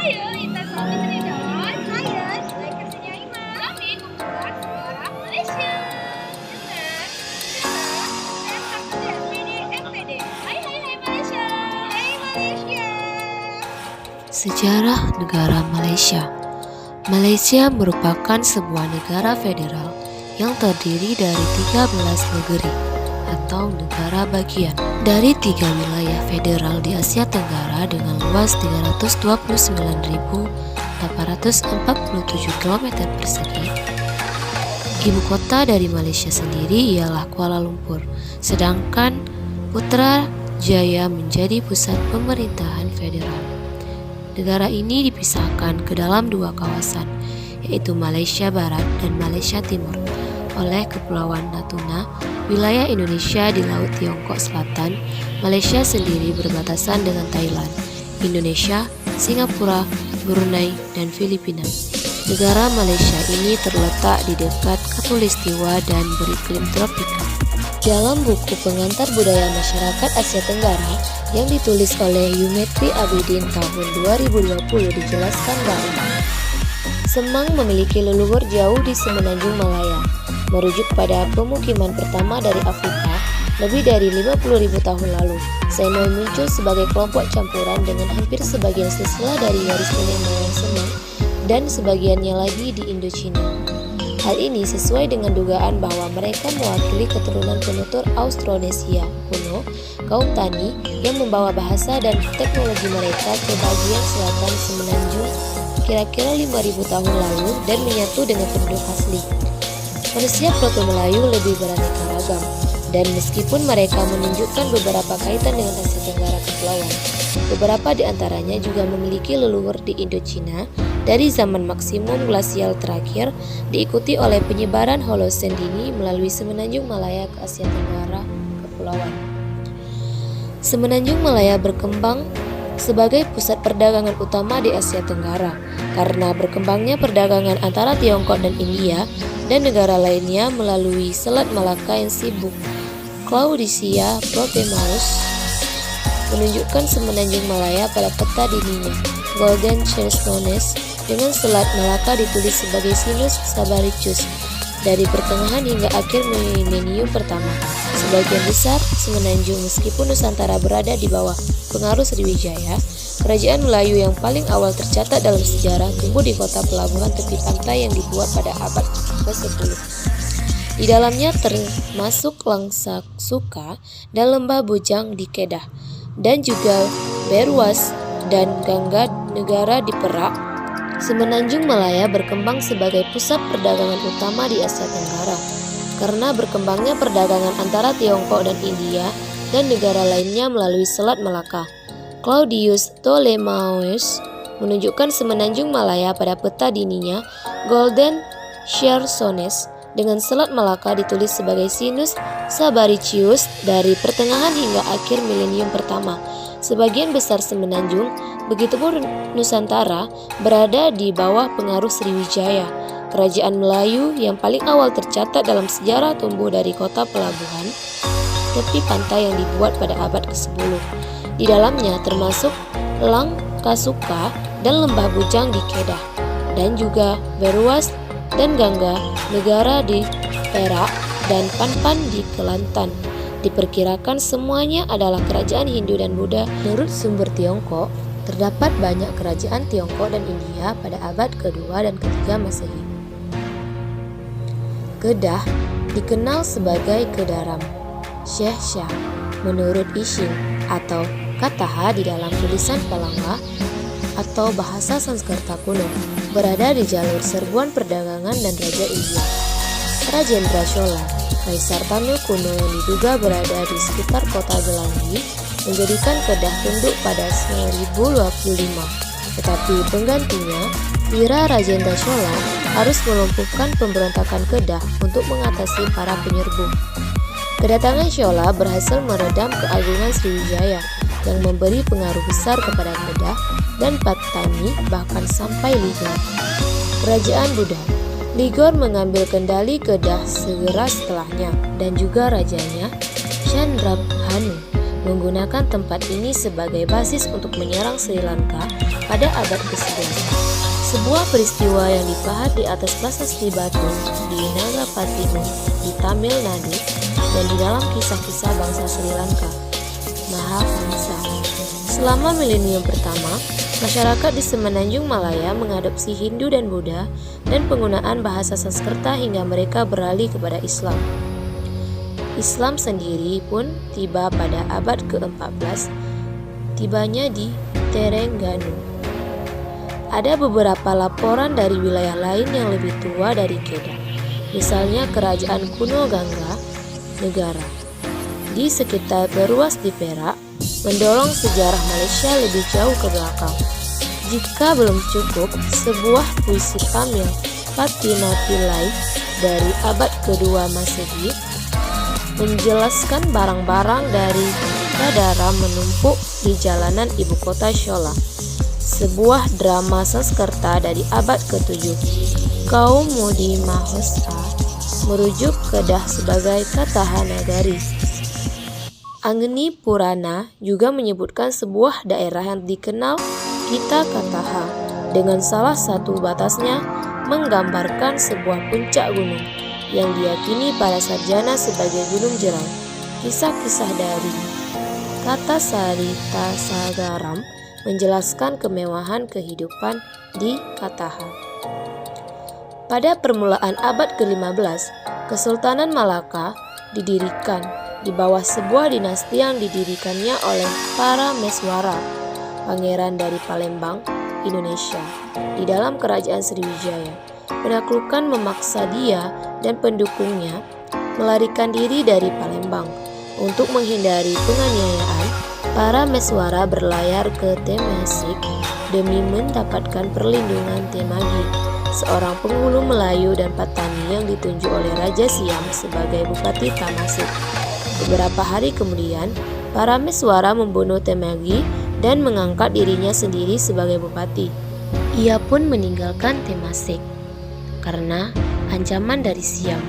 Saya Intan Salmi Senidawan. Saya Zulaikha Sediaima. Kami kumpulan suara Malaysia. Dengan saya fakultas SPD MPD. Hai hai hai Malaysia. Hai Malaysia. Sejarah negara Malaysia. Malaysia merupakan sebuah negara federal yang terdiri dari 13 negeri atau negara bagian dari 3 wilayah federal di Asia Tenggara dengan luas 329.847 km persegi. Ibu kota dari Malaysia sendiri ialah Kuala Lumpur, sedangkan Putrajaya menjadi pusat pemerintahan federal. Negara ini dipisahkan ke dalam 2 kawasan, yaitu Malaysia Barat dan Malaysia Timur, oleh Kepulauan Natuna, wilayah Indonesia di Laut Tiongkok Selatan. Malaysia sendiri berbatasan dengan Thailand, Indonesia, Singapura, Brunei, dan Filipina. Negara Malaysia ini terletak di dekat Khatulistiwa dan beriklim tropika. Dalam buku Pengantar Budaya Masyarakat Asia Tenggara yang ditulis oleh Yumetri Abidin tahun 2020 dijelaskan bahwa Semang memiliki leluhur jauh di Semenanjung Malaya, merujuk pada pemukiman pertama dari Afrika lebih dari 50.000 tahun lalu. Senoi muncul sebagai kelompok campuran dengan hampir sebagian sela dari garis nenek moyang Semang dan sebagiannya lagi di Indochina. Hal ini sesuai dengan dugaan bahwa mereka mewakili keturunan penutur Austronesia kuno, kaum Tani yang membawa bahasa dan teknologi mereka ke bagian selatan Semenanjung kira-kira 5.000 tahun lalu dan menyatu dengan penduduk asli. Manusia Proto-Melayu lebih beraneka ragam, dan meskipun mereka menunjukkan beberapa kaitan dengan Asia Tenggara Kepulauan, beberapa di antaranya juga memiliki leluhur di Indochina dari zaman maksimum glasial terakhir, diikuti oleh penyebaran Holosen dini melalui Semenanjung Malaya ke Asia Tenggara Kepulauan. Semenanjung Malaya berkembang sebagai pusat perdagangan utama di Asia Tenggara karena berkembangnya perdagangan antara Tiongkok dan India dan negara lainnya melalui Selat Malaka yang sibuk. Claudia Ptolemaeus menunjukkan Semenanjung Malaya pada peta dininya Golden Chersones dengan Selat Malaka ditulis sebagai Sinus Sabaricus dari pertengahan hingga akhir milenium pertama. Sebagian besar Semenanjung meskipun Nusantara berada di bawah pengaruh Sriwijaya, kerajaan Melayu yang paling awal tercatat dalam sejarah tumbuh di kota pelabuhan tepi pantai yang dibuat pada abad ke-10. Di dalamnya termasuk Langsa Suka dan Lembah Bujang di Kedah, dan juga Berwas dan Gangga Negara di Perak. Semenanjung Malaya berkembang sebagai pusat perdagangan utama di Asia Tenggara karena berkembangnya perdagangan antara Tiongkok dan India dan negara lainnya melalui Selat Malaka. Claudius Ptolemaeus menunjukkan Semenanjung Malaya pada peta dininya Golden Chersones dengan Selat Malaka ditulis sebagai Sinus Sabaricius dari pertengahan hingga akhir milenium pertama. Sebagian besar Semenanjung, begitupun Nusantara, berada di bawah pengaruh Sriwijaya. Kerajaan Melayu yang paling awal tercatat dalam sejarah tumbuh dari kota pelabuhan tepi pantai yang dibuat pada abad ke-10. Di dalamnya termasuk Langkasuka dan Lembah Bujang di Kedah, dan juga Berwas dan Gangga Negara di Perak dan Panpan di Kelantan. Diperkirakan semuanya adalah kerajaan Hindu dan Buddha. Menurut sumber Tiongkok, terdapat banyak kerajaan Tiongkok dan India pada abad kedua dan ketiga Masehi. Kedah dikenal sebagai Kedaram Syekh Shah menurut Ising atau Kataha di dalam tulisan Palangga atau bahasa Sanskerta kuno, berada di jalur serbuan perdagangan dan Raja India. Rajendra Chola, Kaisar Tamil kuno yang diduga berada di sekitar kota Gelanggi, menjadikan Kedah tunduk pada 1025. Tetapi penggantinya, Wira Rajendra Chola harus melumpuhkan pemberontakan Kedah untuk mengatasi para penyerbu. Kedatangan Chola berhasil meredam keagungan Sriwijaya yang memberi pengaruh besar kepada Kedah dan Patani bahkan sampai Ligor. Kerajaan Buddha, Ligor mengambil kendali Kedah segera setelahnya dan juga rajanya Chandrabhanu menggunakan tempat ini sebagai basis untuk menyerang Sri Lanka pada abad ke-11. Sebuah peristiwa yang dipahat di atas prasasti batu di Nagapattinam di Tamil Nadu dan di dalam kisah-kisah bangsa Sri Lanka, Mahavansa. Selama milenium pertama, masyarakat di semenanjung Malaya mengadopsi Hindu dan Buddha dan penggunaan bahasa Sanskerta hingga mereka beralih kepada Islam. Islam sendiri pun tiba pada abad ke-14, tibanya di Terengganu. Ada beberapa laporan dari wilayah lain yang lebih tua dari Kedah, misalnya Kerajaan Kuno Gangga Negara di sekitar Beruas di Perak, mendorong sejarah Malaysia lebih jauh ke belakang. Jika belum cukup, sebuah puisi Tamil Patina Pillai dari abad kedua Masehi menjelaskan barang-barang dari Kadara menumpuk di jalanan ibu kota Shola. Sebuah drama Sanskerta dari abad ke-7, kaum Modi Mahosa merujuk Kedah sebagai Kataha Nagari. Angeni Purana juga menyebutkan sebuah daerah yang dikenal Kita Kataha, dengan salah satu batasnya menggambarkan sebuah puncak gunung yang diyakini para sarjana sebagai Gunung Jerai. Kisah-kisah dari Kata Sarita Sagaram menjelaskan kemewahan kehidupan di Kataha. Pada permulaan abad ke-15, Kesultanan Malaka didirikan di bawah sebuah dinasti yang didirikannya oleh para Meswara, pangeran dari Palembang, Indonesia, di dalam kerajaan Sriwijaya. Penaklukan memaksa dia dan pendukungnya melarikan diri dari Palembang. Untuk menghindari penganiayaan, para Meswara berlayar ke Temasek demi mendapatkan perlindungan Temagi, seorang penghulu Melayu dan Patani yang ditunjuk oleh Raja Siam sebagai Bupati Temasek. Beberapa hari kemudian, para Meswara membunuh Temagi dan mengangkat dirinya sendiri sebagai bupati. Ia pun meninggalkan Temasek karena ancaman dari Siam.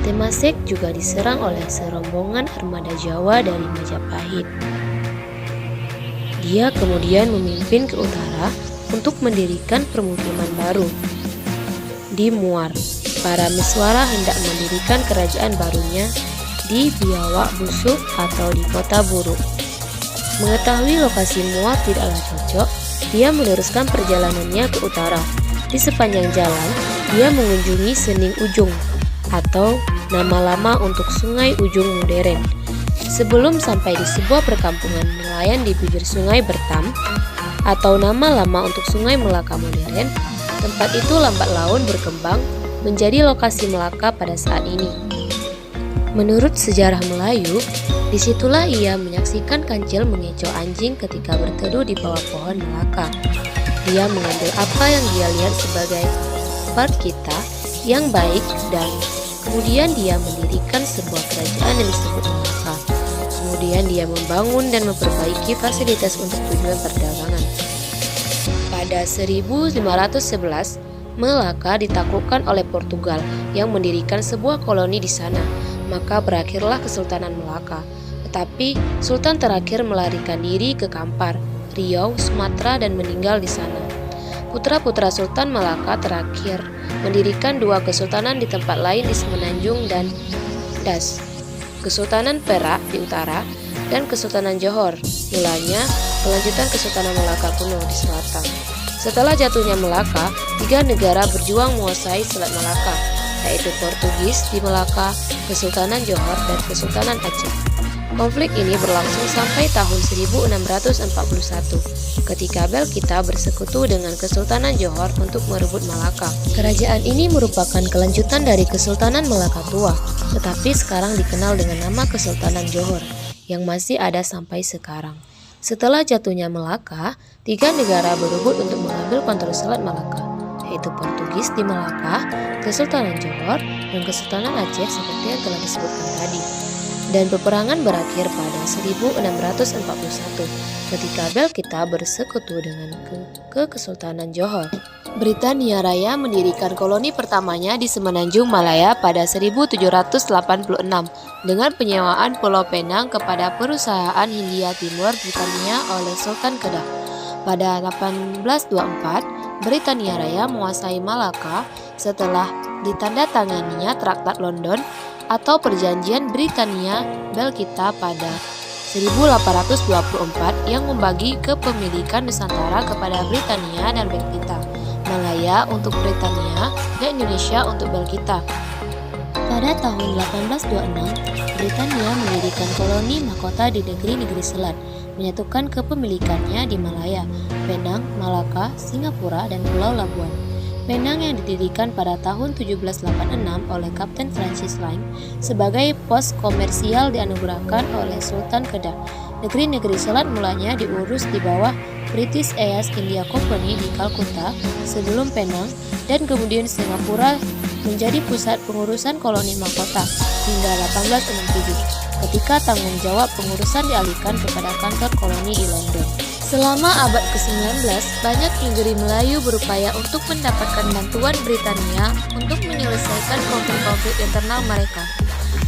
Temasek juga diserang oleh serombongan armada Jawa dari Majapahit. Dia kemudian memimpin ke utara untuk mendirikan permukiman baru di Muar. Para Meswara hendak mendirikan kerajaan barunya di Biawak Busuk atau di Kota Buruk. Mengetahui lokasi Muar tidaklah cocok, dia meneruskan perjalanannya ke utara. Di sepanjang jalan, dia mengunjungi Sening Ujung atau nama lama untuk Sungai Ujung modern. Sebelum sampai di sebuah perkampungan nelayan di bibir Sungai Bertam atau nama lama untuk Sungai Melaka modern, tempat itu lambat laun berkembang menjadi lokasi Melaka pada saat ini. Menurut sejarah Melayu, disitulah ia menyaksikan kancil mengecoh anjing ketika berteduh di bawah pohon Melaka. Dia mengambil apa yang dia lihat sebagai part kita yang baik dan kemudian dia mendirikan sebuah kerajaan yang disebut Melaka. Kemudian dia membangun dan memperbaiki fasilitas untuk tujuan perdagangan. Pada 1511, Melaka ditaklukkan oleh Portugal yang mendirikan sebuah koloni di sana. Maka berakhirlah Kesultanan Melaka. Tetapi Sultan terakhir melarikan diri ke Kampar, Riau, Sumatera dan meninggal di sana. Putra-putra Sultan Melaka terakhir mendirikan dua kesultanan di tempat lain di Semenanjung dan Das, Kesultanan Perak di utara dan Kesultanan Johor, mulanya kelanjutan Kesultanan Melaka kuno di selatan. Setelah jatuhnya Melaka, tiga negara berjuang menguasai Selat Melaka, yaitu Portugis di Melaka, Kesultanan Johor dan Kesultanan Aceh. Konflik ini berlangsung sampai tahun 1641 ketika Belkita bersekutu dengan Kesultanan Johor untuk merebut Malaka. Kerajaan ini merupakan kelanjutan dari Kesultanan Melaka tua, tetapi sekarang dikenal dengan nama Kesultanan Johor yang masih ada sampai sekarang. Setelah jatuhnya Melaka, tiga negara berebut untuk mengambil kontrol Selat Malaka, yaitu Portugis di Melaka, Kesultanan Johor, dan Kesultanan Aceh seperti yang telah disebutkan tadi. Dan peperangan berakhir pada 1641 ketika Belkita bersekutu dengan Kesultanan Johor. Britania Raya mendirikan koloni pertamanya di Semenanjung Malaya pada 1786 dengan penyewaan Pulau Penang kepada perusahaan Hindia Timur Britania oleh Sultan Kedah. Pada 1824, Britania Raya menguasai Malaka setelah ditandatanganinya Traktat London atau Perjanjian Britania-Belgika pada 1824 yang membagi kepemilikan Nusantara kepada Britania dan Belgika, Malaya untuk Britania dan Indonesia untuk Belgika. Pada tahun 1826, Britania mendirikan koloni mahkota di negeri-negeri selat, menyatukan kepemilikannya di Malaya, Penang, Malaka, Singapura, dan Pulau Labuan. Penang yang didirikan pada tahun 1786 oleh Kapten Francis Lane sebagai pos komersial dianugerahkan oleh Sultan Kedah. Negeri-negeri selat mulanya diurus di bawah British East India Company di Kalkuta sebelum Penang, dan kemudian Singapura menjadi pusat pengurusan koloni mahkota hingga 1867 ketika tanggung jawab pengurusan dialihkan kepada kantor koloni di London. Selama abad ke-19, banyak negeri Melayu berupaya untuk mendapatkan bantuan Britania untuk menyelesaikan konflik-konflik internal mereka.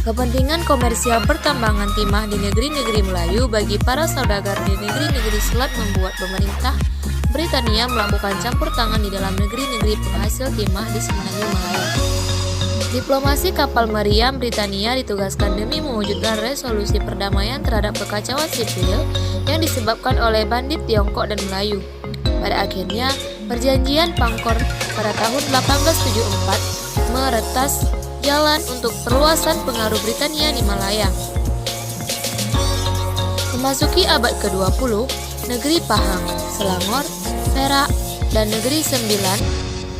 Kepentingan komersial pertambangan timah di negeri-negeri Melayu bagi para saudagar di negeri-negeri selat membuat pemerintah Britania melakukan campur tangan di dalam negeri-negeri penghasil timah di Semenanjung Malaya. Diplomasi kapal meriam Britania ditugaskan demi mewujudkan resolusi perdamaian terhadap kekacauan sipil yang disebabkan oleh bandit Tiongkok dan Melayu. Pada akhirnya, Perjanjian Pangkor pada tahun 1874 meretas jalan untuk perluasan pengaruh Britania di Malaya. Memasuki abad ke-20, negeri Pahang, Selangor, Perak, dan negeri Sembilan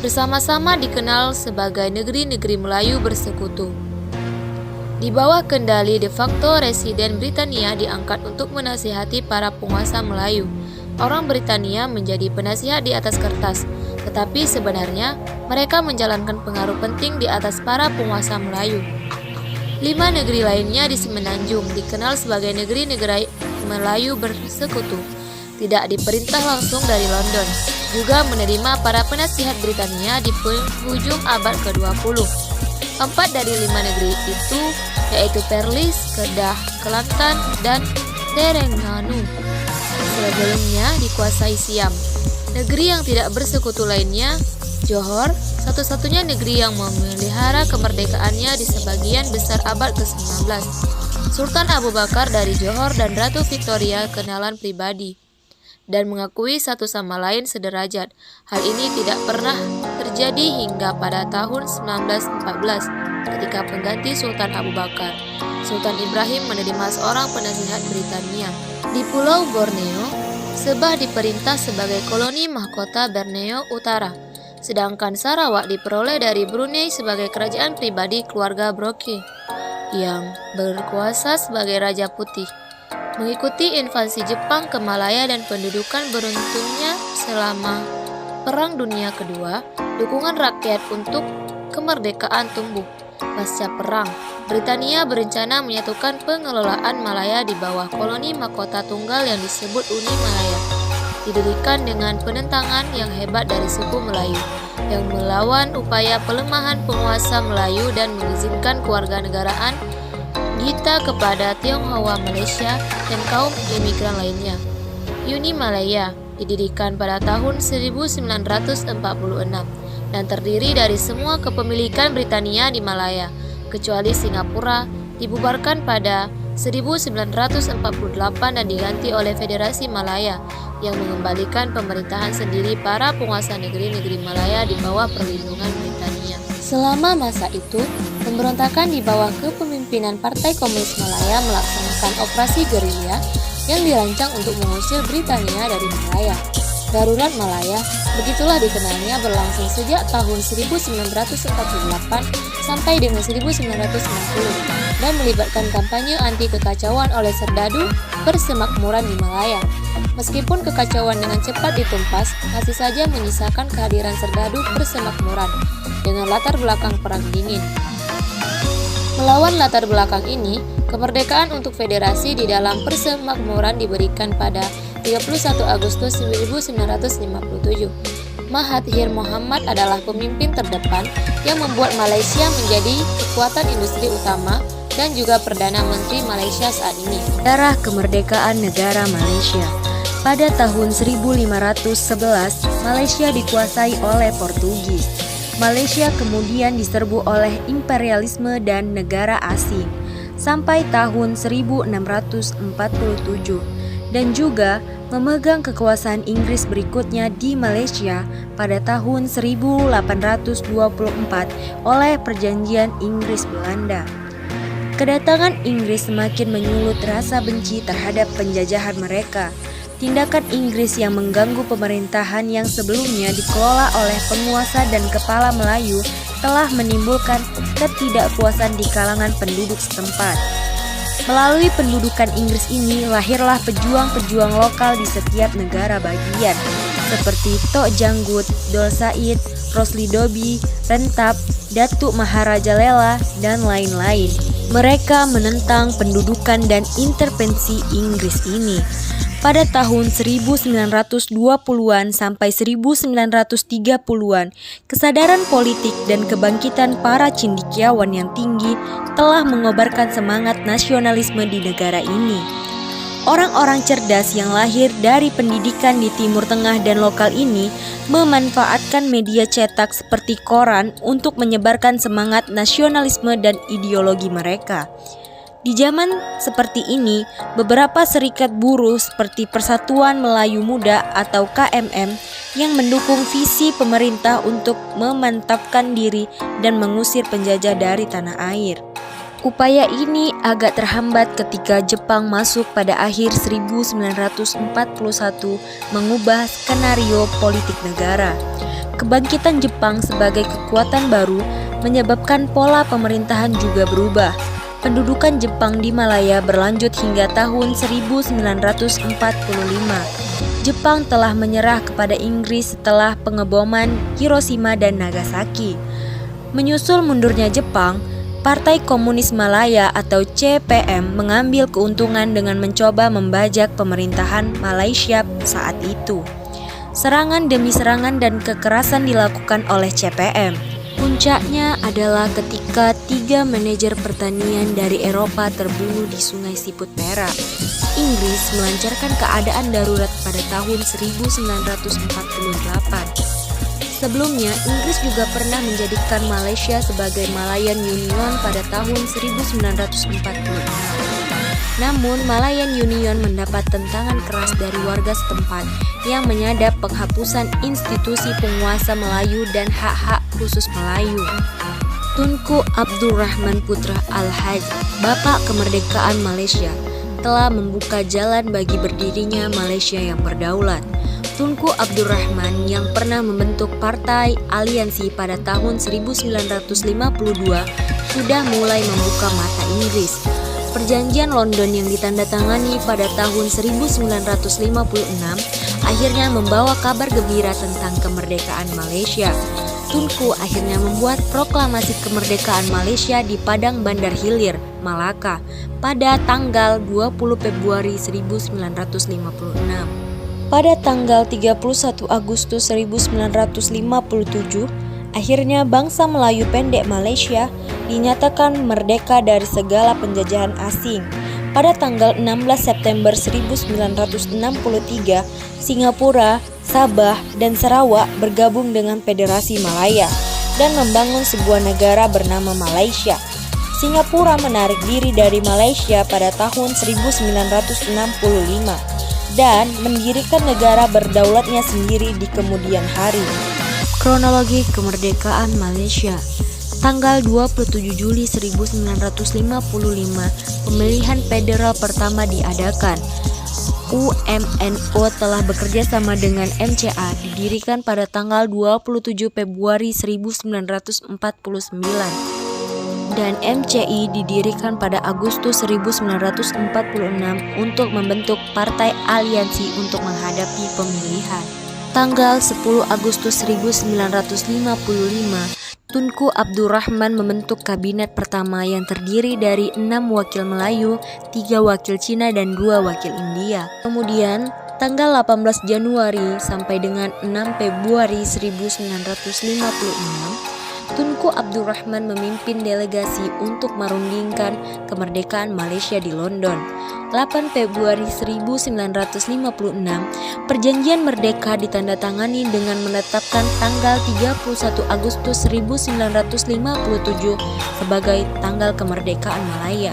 bersama-sama dikenal sebagai negeri-negeri Melayu bersekutu. Di bawah kendali de facto residen Britania diangkat untuk menasihati para penguasa Melayu. Orang Britania menjadi penasihat di atas kertas, tetapi sebenarnya mereka menjalankan pengaruh penting di atas para penguasa Melayu. 5 negeri lainnya di Semenanjung dikenal sebagai negeri-negeri Melayu bersekutu, tidak diperintah langsung dari London, juga menerima para penasihat Britania di penghujung abad ke-20. 4 dari 5 negeri itu yaitu Perlis, Kedah, Kelantan, dan Terengganu sebelumnya dikuasai Siam. Negeri yang tidak bersekutu lainnya, Johor, satu-satunya negeri yang memelihara kemerdekaannya di sebagian besar abad ke-19. Sultan Abu Bakar dari Johor dan Ratu Victoria kenalan pribadi dan mengakui satu sama lain sederajat. Hal ini tidak pernah terjadi hingga pada tahun 1914 ketika pengganti Sultan Abu Bakar, Sultan Ibrahim, menerima seorang penasihat Britania. Di Pulau Borneo, Sabah diperintah sebagai koloni mahkota Borneo Utara, sedangkan Sarawak diperoleh dari Brunei sebagai kerajaan pribadi keluarga Brooke yang berkuasa sebagai Raja Putih. Mengikuti invasi Jepang ke Malaya dan pendudukan beruntungnya selama Perang Dunia Kedua, dukungan rakyat untuk kemerdekaan tumbuh. Pasca perang, Britania berencana menyatukan pengelolaan Malaya di bawah koloni mahkota tunggal yang disebut Uni Malaya, didirikan dengan penentangan yang hebat dari suku Melayu yang melawan upaya pelemahan penguasa Melayu dan mengizinkan kewarganegaraan Gita kepada Tionghoa Malaysia dan kaum imigran lainnya. Uni Malaya didirikan pada tahun 1946 dan terdiri dari semua kepemilikan Britania di Malaya, kecuali Singapura, dibubarkan pada 1948 dan diganti oleh Federasi Malaya yang mengembalikan pemerintahan sendiri para penguasa negeri-negeri Malaya di bawah perlindungan Britania. Selama masa itu, pemberontakan di bawah kepemimpinan Partai Komunis Malaya melaksanakan operasi gerilya yang dirancang untuk mengusir Britania dari Malaya. Darurat Malaya, begitulah dikenalnya, berlangsung sejak tahun 1948 sampai dengan 1990 dan melibatkan kampanye anti kekacauan oleh serdadu persemakmuran di Malaya. Meskipun kekacauan dengan cepat ditumpas, masih saja menyisakan kehadiran serdadu persemakmuran dengan latar belakang Perang Dingin. Melawan latar belakang ini, kemerdekaan untuk federasi di dalam persemakmuran diberikan pada 31 Agustus 1957. Mahathir Mohamad adalah pemimpin terdepan yang membuat Malaysia menjadi kekuatan industri utama dan juga Perdana Menteri Malaysia saat ini. Sejarah kemerdekaan negara Malaysia. Pada tahun 1511, Malaysia dikuasai oleh Portugis. Malaysia kemudian diserbu oleh imperialisme dan negara asing sampai tahun 1647 dan juga memegang kekuasaan Inggris berikutnya di Malaysia pada tahun 1824 oleh Perjanjian Inggris-Belanda. Kedatangan Inggris semakin menyulut rasa benci terhadap penjajahan mereka. Tindakan Inggris yang mengganggu pemerintahan yang sebelumnya dikelola oleh penguasa dan kepala Melayu telah menimbulkan ketidakpuasan di kalangan penduduk setempat. Melalui pendudukan Inggris ini lahirlah pejuang-pejuang lokal di setiap negara bagian seperti Tok Janggut, Dol Said, Rosli Dobi, Rentap, Datuk Maharaja Lela, dan lain-lain. Mereka menentang pendudukan dan intervensi Inggris ini. Pada tahun 1920-an sampai 1930-an, kesadaran politik dan kebangkitan para cendekiawan yang tinggi telah mengobarkan semangat nasionalisme di negara ini. Orang-orang cerdas yang lahir dari pendidikan di Timur Tengah dan lokal ini memanfaatkan media cetak seperti koran untuk menyebarkan semangat nasionalisme dan ideologi mereka. Di zaman seperti ini, beberapa serikat buruh seperti Persatuan Melayu Muda atau KMM yang mendukung visi pemerintah untuk memantapkan diri dan mengusir penjajah dari tanah air. Upaya ini agak terhambat ketika Jepang masuk pada akhir 1941 mengubah skenario politik negara. Kebangkitan Jepang sebagai kekuatan baru menyebabkan pola pemerintahan juga berubah. Pendudukan Jepang di Malaya berlanjut hingga tahun 1945. Jepang telah menyerah kepada Inggris setelah pengeboman Hiroshima dan Nagasaki. Menyusul mundurnya Jepang, Partai Komunis Malaya atau CPM mengambil keuntungan dengan mencoba membajak pemerintahan Malaysia saat itu. Serangan demi serangan dan kekerasan dilakukan oleh CPM. Puncaknya adalah ketika 3 manajer pertanian dari Eropa terbunuh di Sungai Siput Perak. Inggris melancarkan keadaan darurat pada tahun 1948. Sebelumnya, Inggris juga pernah menjadikan Malaysia sebagai Malayan Union pada tahun 1946. Namun, Malayan Union mendapat tentangan keras dari warga setempat yang menyadap penghapusan institusi penguasa Melayu dan hak-hak khusus Melayu. Tunku Abdul Rahman Putra Al-Haj, Bapak Kemerdekaan Malaysia, telah membuka jalan bagi berdirinya Malaysia yang berdaulat. Tunku Abdul Rahman yang pernah membentuk Partai Aliansi pada tahun 1952 sudah mulai membuka mata Inggris. Perjanjian London yang ditandatangani pada tahun 1956 akhirnya membawa kabar gembira tentang kemerdekaan Malaysia. Tunku akhirnya membuat proklamasi kemerdekaan Malaysia di Padang Bandar Hilir, Malaka pada tanggal 20 Februari 1956. Pada tanggal 31 Agustus 1957, akhirnya bangsa Melayu pendek Malaysia dinyatakan merdeka dari segala penjajahan asing. Pada tanggal 16 September 1963, Singapura, Sabah, dan Sarawak bergabung dengan Federasi Malaya dan membangun sebuah negara bernama Malaysia. Singapura menarik diri dari Malaysia pada tahun 1965 dan mendirikan negara berdaulatnya sendiri di kemudian hari. Kronologi kemerdekaan Malaysia. Tanggal 27 Juli 1955, pemilihan federal pertama diadakan. UMNO telah bekerja sama dengan MCA didirikan pada tanggal 27 Februari 1949 dan MCI didirikan pada Agustus 1946 untuk membentuk Partai Aliansi untuk menghadapi pemilihan. Tanggal 10 Agustus 1955, Tunku Abdul Rahman membentuk kabinet pertama yang terdiri dari 6 wakil Melayu, 3 wakil Cina, dan 2 wakil India. Kemudian, tanggal 18 Januari sampai dengan 6 Februari 1956, Tunku Abdul Rahman memimpin delegasi untuk merundingkan kemerdekaan Malaysia di London. 8 Februari 1956, Perjanjian Merdeka ditandatangani dengan menetapkan tanggal 31 Agustus 1957 sebagai tanggal kemerdekaan Malaya.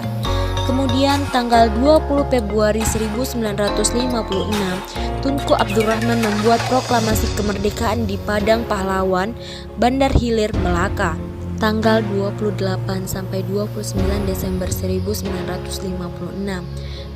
Kemudian tanggal 20 Februari 1956, Tunku Abdul Rahman membuat proklamasi kemerdekaan di Padang Pahlawan, Bandar Hilir, Melaka. Tanggal 28 sampai 29 Desember 1956,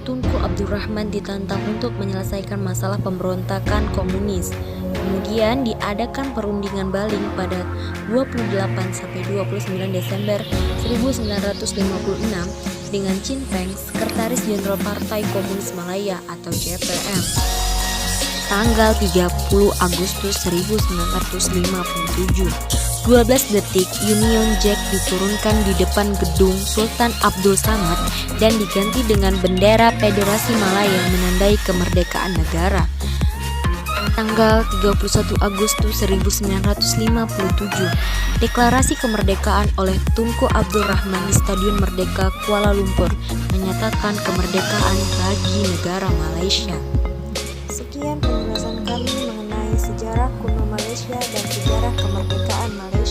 Tunku Abdul Rahman ditantang untuk menyelesaikan masalah pemberontakan komunis. Kemudian diadakan perundingan Baling pada 28 sampai 29 Desember 1956 dengan Chin Peng, Sekretaris Jenderal Partai Komunis Malaya atau JPM. Tanggal 30 Agustus 1957, 12 detik Union Jack diturunkan di depan gedung Sultan Abdul Samad dan diganti dengan bendera Federasi Malaya menandai kemerdekaan negara. Tanggal 31 Agustus 1957, deklarasi kemerdekaan oleh Tunku Abdul Rahman di Stadion Merdeka Kuala Lumpur menyatakan kemerdekaan bagi negara Malaysia. Sekian penjelasan kami mengenai sejarah kuno Malaysia dan sejarah kemerdekaan Malaysia.